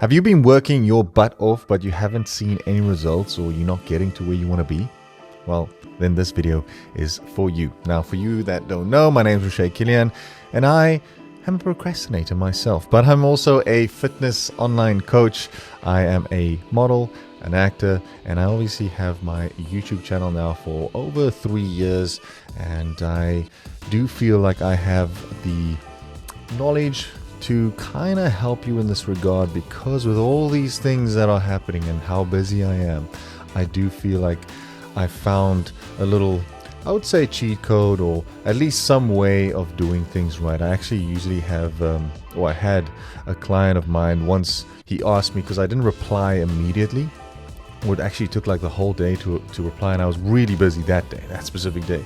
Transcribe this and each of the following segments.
Have you been working your butt off, but you haven't seen any results, or you're not getting to where you want to be? Well, then this video is for you. Now, for you that don't know, my name is Roche Kilian, and I am a procrastinator myself, but I'm also a fitness online coach. I am a model, an actor, and I obviously have my YouTube channel now for over 3 years, and I do feel like I have the knowledge to kind of help you in this regard, because with all these things that are happening and how busy I am, I do feel like I found a little, I would say, cheat code, or at least some way of doing things right. I actually usually have, I had a client of mine once. He asked me, because I didn't reply immediately. It actually took like the whole day to reply, and I was really busy that day, that specific day.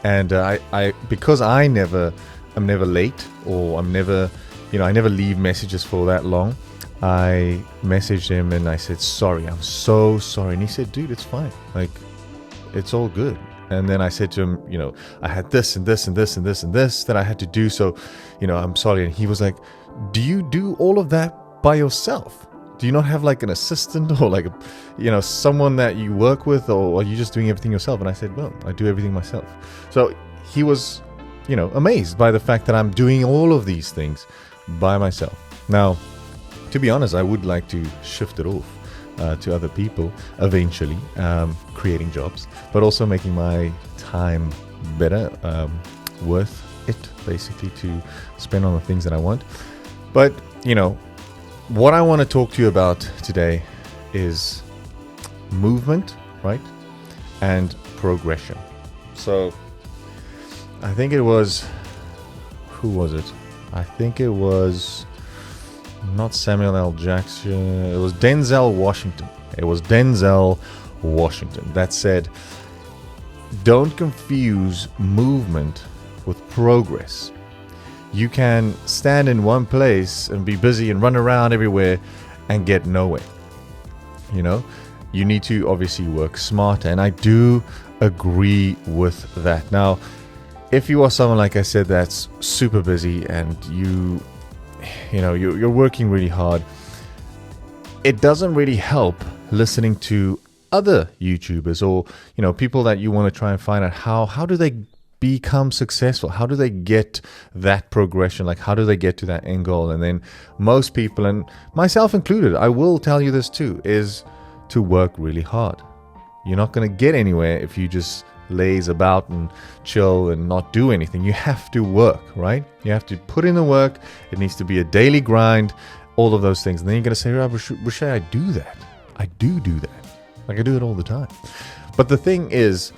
And because I'm never late, or I never leave messages for that long. I messaged him and I said, sorry, I'm so sorry. And he said, dude, it's fine. Like, it's all good. And then I said to him, I had this and this and this and this and this that I had to do. So, I'm sorry. And he was like, do you do all of that by yourself? Do you not have like an assistant or like, someone that you work with, or are you just doing everything yourself? And I said, well, I do everything myself. So he was, amazed by the fact that I'm doing all of these things by myself. Now, to be honest, I would like to shift it off to other people eventually, creating jobs, but also making my time better, worth it, basically, to spend on the things that I want. But, what I want to talk to you about today is movement, right? And progression. So, I think it was, who was it? I think it was not Samuel L. Jackson. It was Denzel Washington. That said, don't confuse movement with progress. You can stand in one place and be busy and run around everywhere and get nowhere. You need to obviously work smarter, and I do agree with that. Now, if you are someone, like I said, that's super busy and you're working really hard, it doesn't really help listening to other YouTubers or people that you want to try and find out how do they become successful, how do they get that progression, like how do they get to that end goal. And then most people, and myself included, I will tell you this too, is to work really hard. You're not going to get anywhere if you just laze about and chill and not do anything. You have to work, right? You have to put in the work. It needs to be a daily grind, all of those things. And then you're going to say, Roche, I do that. I do that. Like, I do it all the time. But the thing is,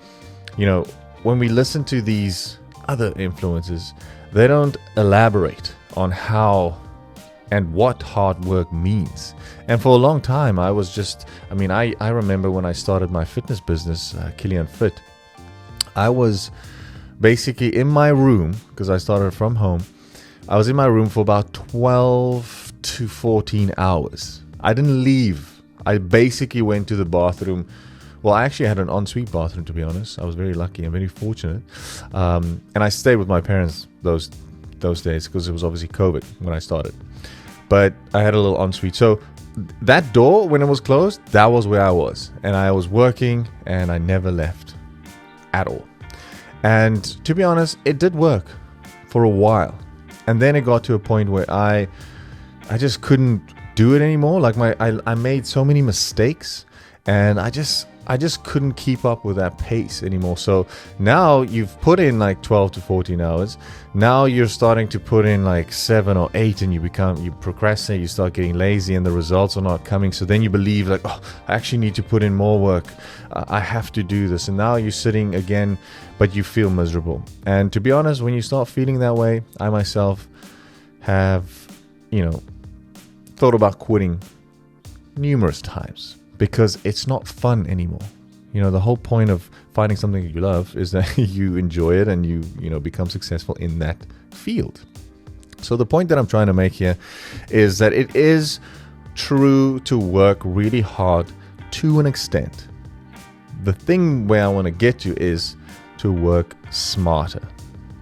when we listen to these other influencers, they don't elaborate on how and what hard work means. And for a long time, I was just, I remember when I started my fitness business, Kilian Fit, I was basically in my room, because I started from home. I was in my room for about 12 to 14 hours. I didn't leave. I basically went to the bathroom. Well, I actually had an ensuite bathroom, to be honest. I was very lucky and very fortunate. And I stayed with my parents those days, because it was obviously COVID when I started. But I had a little ensuite. So that door, when it was closed, that was where I was. And I was working, and I never left at all. And to be honest, it did work for a while. And then it got to a point where I just couldn't do it anymore. Like I made so many mistakes, and I just couldn't keep up with that pace anymore. So now you've put in like 12 to 14 hours. Now you're starting to put in like 7 or 8, and you procrastinate, you start getting lazy, and the results are not coming. So then you believe like, I actually need to put in more work. I have to do this. And now you're sitting again, but you feel miserable. And to be honest, when you start feeling that way, I myself have, thought about quitting numerous times, because it's not fun anymore. The whole point of finding something that you love is that you enjoy it and you become successful in that field. So the point that I'm trying to make here is that it is true to work really hard to an extent. The thing where I want to get to is to work smarter.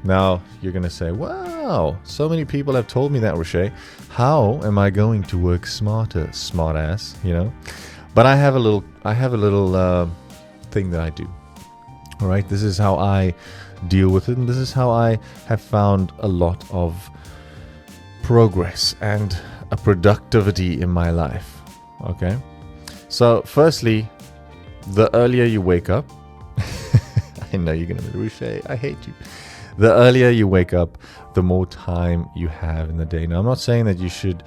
Now, you're going to say, well, how? So many people have told me that, Roche. How am I going to work smarter, smart ass, you know? But I have a little thing that I do. All right, this is how I deal with it, and this is how I have found a lot of progress and a productivity in my life. Okay, so firstly, the earlier you wake up, I know you're gonna be Roche, I hate you. The earlier you wake up, the more time you have in the day. Now, I'm not saying that you should,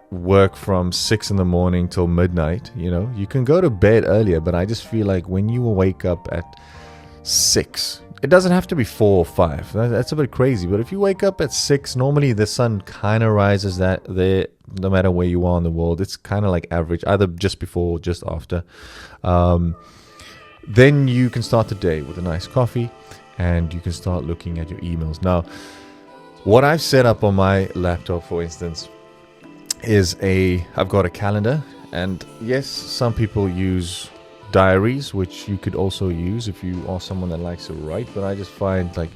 work from 6 in the morning till midnight. You can go to bed earlier, but I just feel like when you wake up at 6, it doesn't have to be 4 or 5. That's a bit crazy. But if you wake up at 6, normally the sun kind of rises there, no matter where you are in the world. It's kind of like average, either just before or just after. Then you can start the day with a nice coffee, and you can start looking at your emails. Now, what I've set up on my laptop, for instance, is I've got a calendar, and yes, some people use diaries, which you could also use if you are someone that likes to write, but I just find like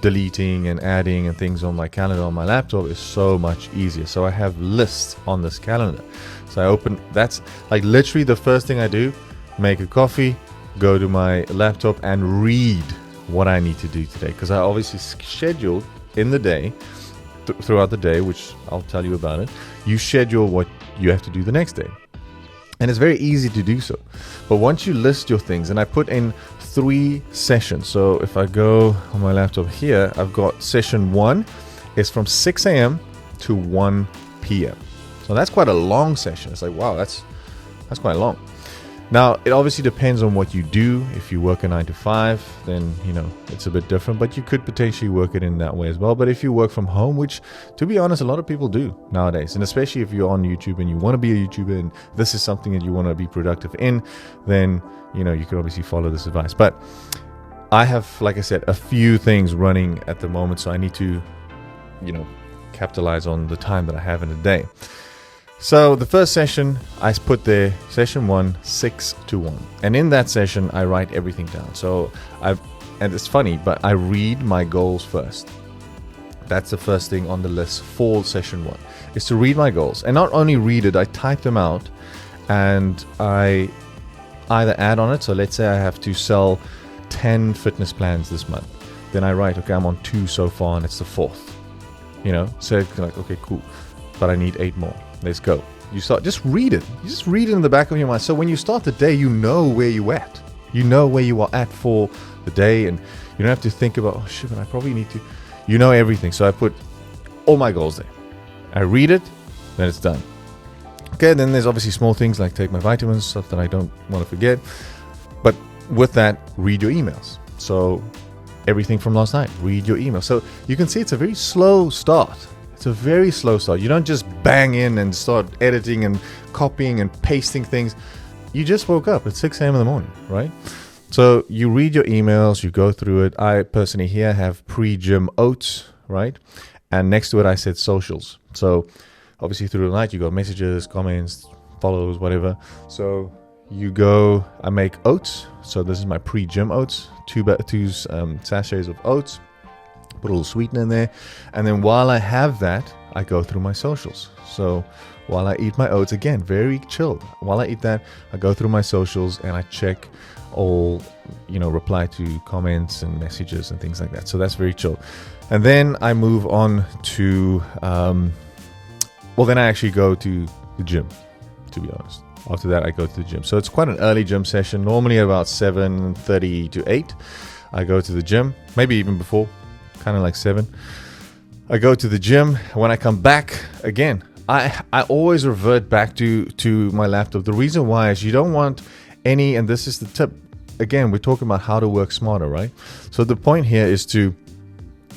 deleting and adding and things on my calendar on my laptop is so much easier. So I have lists on this calendar. So that's like literally the first thing I do, make a coffee, go to my laptop and read what I need to do today, because I obviously scheduled in the day, throughout the day, which I'll tell you about it. You schedule what you have to do the next day, and it's very easy to do so. But once you list your things, and I put in 3 sessions. So if I go on my laptop here, I've got session 1 is from 6 a.m. to 1 p.m. So that's quite a long session. It's like, wow, that's quite long. Now, it obviously depends on what you do. If you work a 9 to 5, then, it's a bit different, but you could potentially work it in that way as well. But if you work from home, which, to be honest, a lot of people do nowadays, and especially if you're on YouTube and you want to be a YouTuber and this is something that you want to be productive in, then, you can obviously follow this advice. But I have, like I said, a few things running at the moment, so I need to, capitalize on the time that I have in a day. So the first session, I put there, session 1, 6 to 1. And in that session, I write everything down. So and it's funny, but I read my goals first. That's the first thing on the list for session 1, is to read my goals. And not only read it, I type them out, and I either add on it. So let's say I have to sell 10 fitness plans this month. Then I write, okay, I'm on 2 so far, and it's the 4th. So it's like, okay, cool. But I need 8 more. Let's go. Just read it. You just read it in the back of your mind. So when you start the day, you know where you're at. You know where you are at for the day, and you don't have to think about, oh shit, but I probably need to. You know everything. So I put all my goals there. I read it, then it's done. Okay, then there's obviously small things like take my vitamins, stuff that I don't want to forget. But with that, read your emails. So everything from last night, read your emails. So you can see it's a very slow start. It's a very slow start. You don't just bang in and start editing and copying and pasting things. You just woke up at 6 a.m. in the morning, right? So you read your emails, you go through it. I personally here have pre-gym oats, right? And next to it, I said socials. So obviously through the night, you got messages, comments, follows, whatever. So you go, I make oats. So this is my pre-gym oats, two sachets of oats. Put a little sweetener in there, and then while I have that, I go through my socials. So while I eat my oats, again, very chilled. While I eat that, I go through my socials and I check all, reply to comments and messages and things like that. So that's very chill. And then I move on to, then I actually go to the gym, to be honest. After that, I go to the gym. So it's quite an early gym session, normally about 7:30 to 8. I go to the gym, maybe even before. Kind of like 7. I go to the gym. When I come back again, I always revert back to my laptop. The reason why is you don't want any, and this is the tip. Again, we're talking about how to work smarter, right? So the point here is to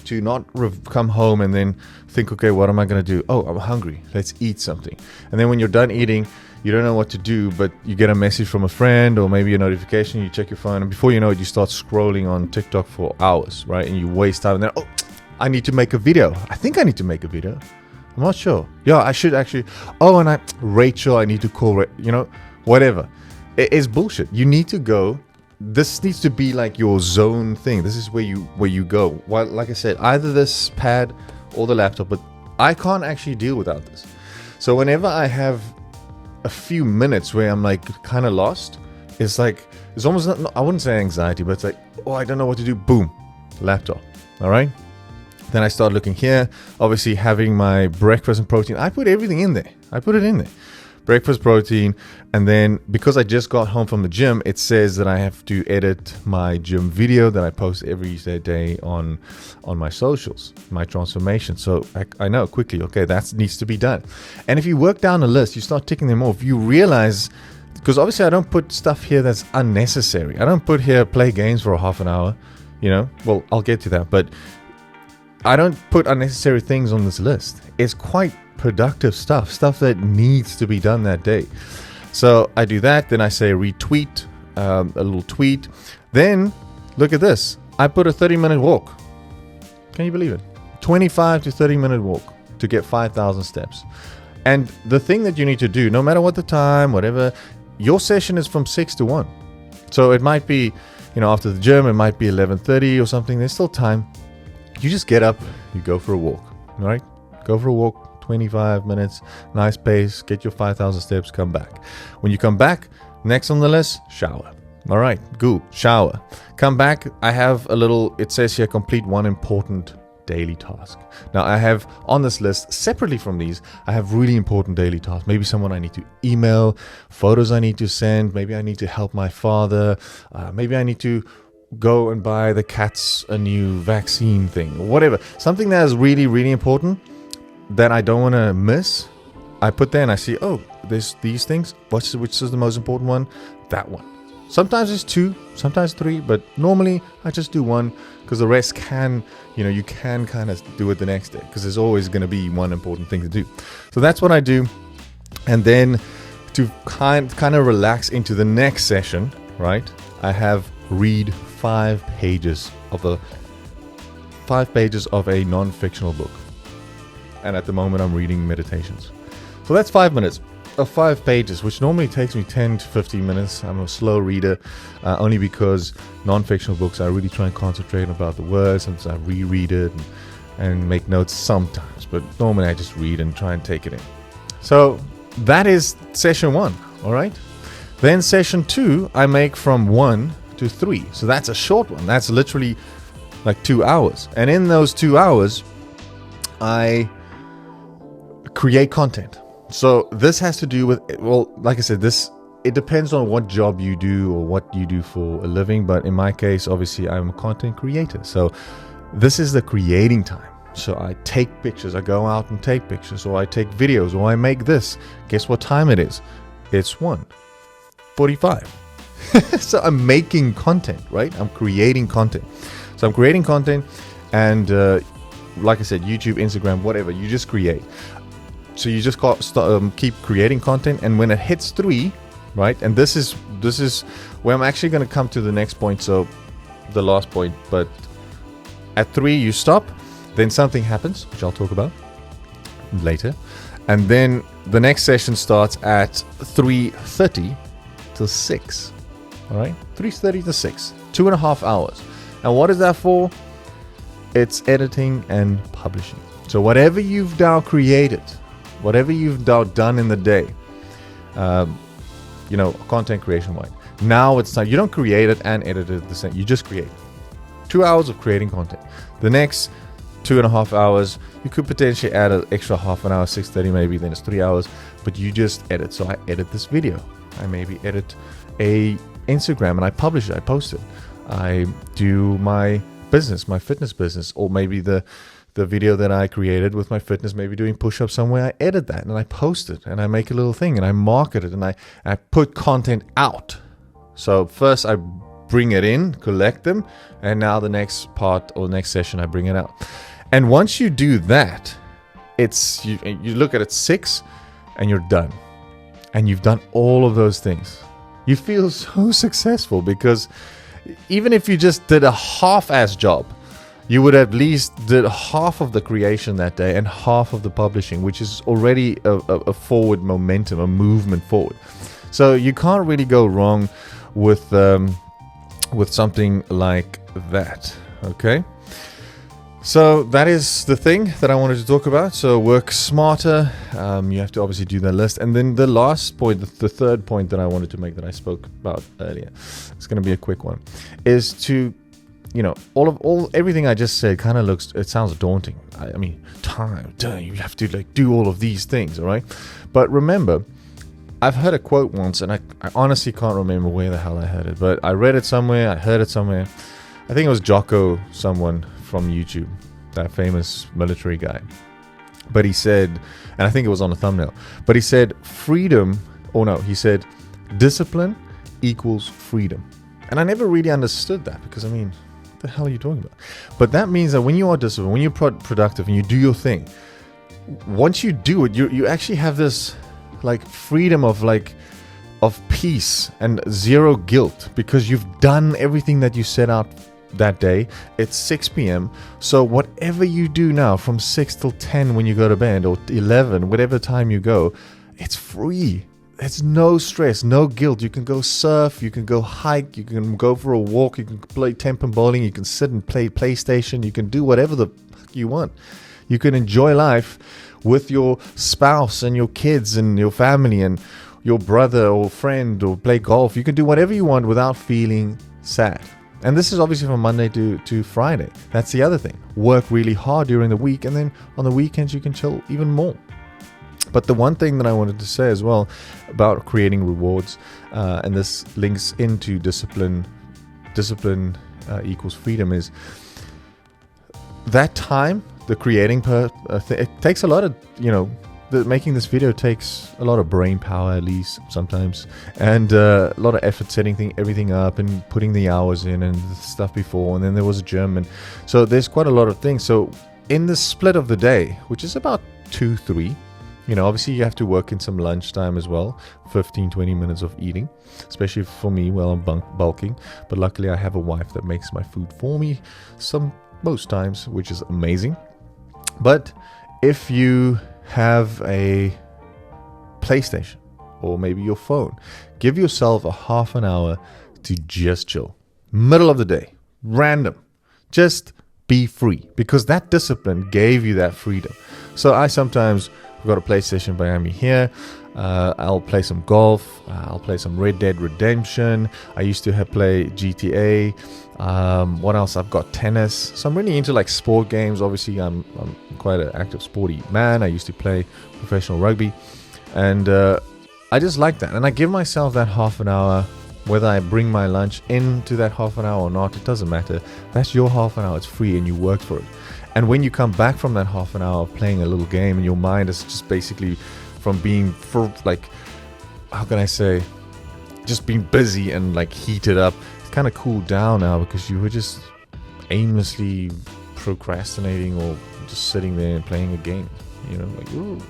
not come home and then think, okay, what am I going to do? Oh, I'm hungry. Let's eat something. And then when you're done eating, you don't know what to do, but you get a message from a friend or maybe a notification, you check your phone, and before you know it, you start scrolling on TikTok for hours, right? And you waste time, and then, I need to make a video. I think I need to make a video. I'm not sure. Yeah, I should actually. Rachel, I need to call, whatever. It's bullshit. You need to go this needs to be like your zone thing. This is where you go. Well, like I said, either this pad or the laptop, but I can't actually deal without this. So whenever I have a few minutes where I'm like kind of lost, it's almost not, I wouldn't say anxiety, but it's like, oh, I don't know what to do. Boom, laptop. All right. Then I start looking here, obviously having my breakfast and protein. I put everything in there. I put it in there. Breakfast, protein, and then because I just got home from the gym, it says that I have to edit my gym video that I post every day on my socials, my transformation. So I know quickly, okay, that needs to be done. And if you work down a list, you start ticking them off, you realize, because obviously I don't put stuff here that's unnecessary. I don't put here play games for a half an hour, well, I'll get to that, but I don't put unnecessary things on this list. It's quite productive stuff that needs to be done that day. So I do that, then I say retweet, a little tweet. Then look at this. I put a 30-minute walk. Can you believe it? 25 to 30-minute walk to get 5,000 steps. And the thing that you need to do, no matter what the time, whatever, your session is from 6 to 1. So it might be, after the gym, it might be 11:30 or something. There's still time. You just get up, you go for a walk, all right? Go for a walk, 25 minutes, nice pace, get your 5,000 steps, come back. When you come back, next on the list, shower. All right, good, shower. Come back, I have it says here, complete one important daily task. Now I have on this list, separately from these, I have really important daily tasks. Maybe someone I need to email, photos I need to send, maybe I need to help my father, maybe I need to go and buy the cats a new vaccine thing, or whatever. Something that is really, really important that I don't want to miss. I put there and I see, oh, there's these things. Which is the most important one? That one. Sometimes it's 2, sometimes 3, but normally I just do 1 because the rest can, you can kind of do it the next day because there's always going to be one important thing to do. So that's what I do. And then to kind of relax into the next session, right? I have read 5 pages of a non-fictional book. And at the moment I'm reading Meditations. So that's 5 minutes of 5 pages, which normally takes me 10 to 15 minutes. I'm a slow reader, only because non-fictional books I really try and concentrate about the words. Sometimes I reread it and make notes sometimes, but normally I just read and try and take it in. So that is session 1, all right? Then session 2 I make from 1 to 3. So that's a short one. That's literally like 2 hours. And in those 2 hours, I create content. So this has to do with, well, like I said, it depends on what job you do or what you do for a living. But in my case, obviously, I'm a content creator. So this is the creating time. So I take pictures. I go out and take pictures, or I take videos, or I make this. Guess what time it is? It's 1:45. So I'm making content, right? I'm creating content. So I'm creating content, and like I said, YouTube, Instagram, whatever, you just create. So you just keep creating content, and when it hits 3, right? And this is where I'm actually going to come to the next point. So the last point, but at 3 you stop, then something happens, which I'll talk about later, and then the next session starts at 3:30 till 6. All right, 3:30 to 6, 2.5 hours. And what is that for? It's editing and publishing. So whatever you've now created, whatever you've now done in the day, content creation wise, now it's time. You don't create it and edit it the same. You just create. 2 hours of creating content. The next 2.5 hours, you could potentially add an extra half an hour, 6:30 maybe, then it's 3 hours, but you just edit. So I edit this video. I maybe edit a Instagram and I publish it, I post it. I do my business, my fitness business, or maybe the video that I created with my fitness, maybe doing push-ups somewhere, I edit that and I post it and I make a little thing and I market it and I put content out. So first I bring it in, collect them, and now the next part or next session I bring it out. And once you do that, you look at it 6 and you're done. And you've done all of those things. You feel so successful because even if you just did a half-ass job, you would at least did half of the creation that day and half of the publishing, which is already a forward momentum, a movement forward. So you can't really go wrong with with something like that. Okay, so that is the thing that I wanted to talk about. So work smarter. You have to obviously do the list, and then the last point, the third point that I wanted to make that I spoke about earlier, it's going to be a quick one, is to, you know, everything I just said kind of it sounds daunting. I mean, you have to like do all of these things, all right? But remember, I've heard a quote once, and I honestly can't remember where the hell I heard it, but I read it somewhere, I heard it somewhere. I think it was Jocko, someone from YouTube, that famous military guy. But he said, and I think it was on a thumbnail, but he said he said discipline equals freedom. And I never really understood that, because I mean, what the hell are you talking about? But that means that when you are disciplined, when you're productive and you do your thing, once you do it, you actually have this like freedom of peace and zero guilt, because you've done everything that you set out that day. It's 6 p.m. So whatever you do now from 6 till 10 when you go to bed, or 11, whatever time you go, it's free. There's no stress, no guilt. You can go surf, you can go hike, you can go for a walk, you can play temper bowling, you can sit and play PlayStation, you can do whatever the fuck you want. You can enjoy life with your spouse and your kids and your family and your brother or friend, or play golf. You can do whatever you want without feeling sad. And this is obviously from Monday to Friday. That's the other thing. Work really hard during the week, and then on the weekends you can chill even more. But the one thing that I wanted to say as well about creating rewards, and this links into discipline equals freedom, is that time, the creating it takes a lot of, you know, making this video takes a lot of brain power, at least sometimes, and a lot of effort setting everything up and putting the hours in and the stuff before, and then there was a gym, and so there's quite a lot of things. So in the split of the day, which is about 2-3, you know, obviously you have to work in some lunchtime as well, 15-20 minutes of eating, especially for me while I'm bulking. But luckily I have a wife that makes my food for me most times, which is amazing. But if you have a PlayStation or maybe your phone, give yourself a half an hour to just chill. Middle of the day, random, just be free, because that discipline gave you that freedom. So I sometimes, I've got a PlayStation behind me here. I'll play some golf. I'll play some Red Dead Redemption. I used to play GTA. What else? I've got tennis. So I'm really into like sport games. Obviously, I'm quite an active sporty man. I used to play professional rugby, and I just like that. And I give myself that half an hour. Whether I bring my lunch into that half an hour or not, it doesn't matter. That's your half an hour. It's free, and you worked for it. And when you come back from that half an hour of playing a little game, and your mind is just basically from being how can I say, just being busy and like heated up, it's kind of cooled down now, because you were just aimlessly procrastinating or just sitting there and playing a game, you know, like, ooh.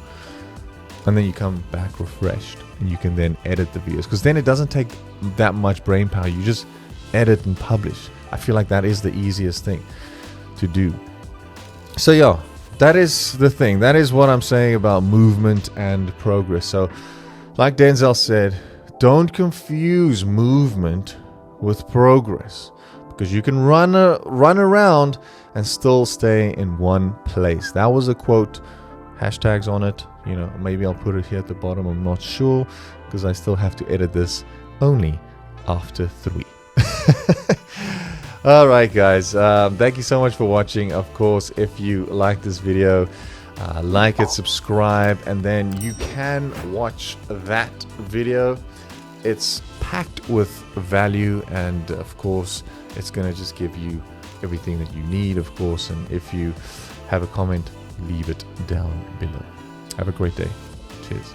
And then you come back refreshed, and you can then edit the videos, because then it doesn't take that much brain power. You just edit and publish. I feel like that is the easiest thing to do. So yeah, that is the thing. That is what I'm saying about movement and progress. So like Denzel said, don't confuse movement with progress, because you can run around and still stay in one place. That was a quote, hashtags on it. You know, maybe I'll put it here at the bottom. I'm not sure, because I still have to edit this only after 3. All right, guys. Thank you so much for watching. Of course, if you like this video, like it, subscribe, and then you can watch that video. It's packed with value, and of course, it's going to just give you everything that you need, of course. And if you have a comment, leave it down below. Have a great day. Cheers.